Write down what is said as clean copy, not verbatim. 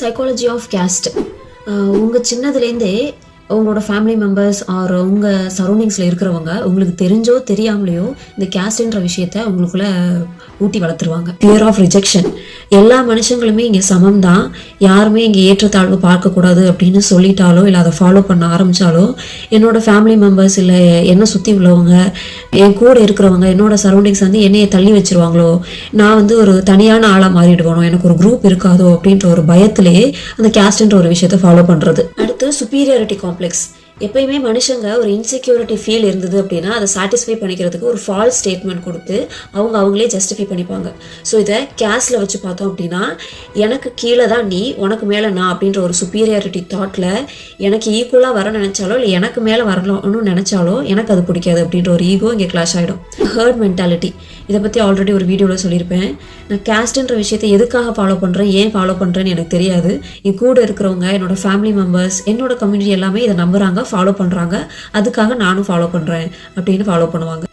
Psychology of caste. உங்கள் சின்னதுலேருந்தே உங்களோட family members are உங்கள் சரௌண்டிங்ஸில் இருக்கிறவங்க உங்களுக்கு தெரிஞ்சோ தெரியாமலையோ இந்த கேஸ்ட்ன்ற விஷயத்த உங்களுக்குள்ளே ஊட்டி வளர்த்துருவாங்க. Fear of rejection. எல்லா மனுஷங்களுமே இங்கே சமம் தான், யாருமே இங்கே ஏற்றத்தாழ்வு பார்க்கக்கூடாது அப்படின்னு சொல்லிட்டாலோ இல்லை அதை ஃபாலோ பண்ண ஆரம்பித்தாலோ என்னோட ஃபேமிலி மெம்பர்ஸ் இல்லை என்னை சுற்றி உள்ளவங்க என் கூட இருக்கிறவங்க என்னோட சரௌண்டிங்ஸ் வந்து என்னையை தள்ளி வச்சிருவாங்களோ, நான் வந்து ஒரு தனியான ஆளாக மாறிடுவானோ, எனக்கு ஒரு குரூப் இருக்காதோ அப்படின்ற ஒரு பயத்திலேயே அந்த கேஸ்ட்ன்ற ஒரு விஷயத்தை ஃபாலோ பண்ணுறது. அடுத்து சுப்பீரியாரிட்டி காம்ப்ளெக்ஸ். எப்பயுமே மனுஷங்க ஒரு இன்செக்யூரிட்டி ஃபீல் இருந்தது அப்படின்னா அதை சாட்டிஸ்ஃபை பண்ணிக்கிறதுக்கு ஒரு ஃபால்ஸ் ஸ்டேட்மெண்ட் கொடுத்து அவங்களே ஜஸ்டிஃபை பண்ணிப்பாங்க. ஸோ இதை கேஸ்டில் வச்சு பார்த்தோம் அப்படின்னா, எனக்கு கீழே தான் நீ, உனக்கு மேலே நான் அப்படின்ற ஒரு சுப்பீரியாரிட்டி தாட்டில் எனக்கு ஈக்குவலாக வர நினச்சாலோ இல்லை எனக்கு மேலே வரணும்னு நினச்சாலோ எனக்கு அது பிடிக்காது அப்படின்ற ஒரு ஈகோ இங்கே கிளாஷ் ஆகிடும். Hurt mentality. இதை பற்றி ஆல்ரெடி ஒரு வீடியோவில் சொல்லியிருப்பேன். நான் கேஸ்ட்ன்ற விஷயத்தை எதுக்காக ஃபாலோ பண்ணுறேன், ஏன் ஃபாலோ பண்ணுறேன்னு எனக்கு தெரியாது. என் கூட இருக்கிறவங்க, என்னோட ஃபேமிலி மெம்பர்ஸ், என்னோட கம்யூனிட்டி எல்லாமே இதை நம்புகிறாங்க, ஃபாலோ பண்ணுறாங்க, அதுக்காக நானும் ஃபாலோ பண்ணுறேன் அப்படின்னு ஃபாலோ பண்ணுவாங்க.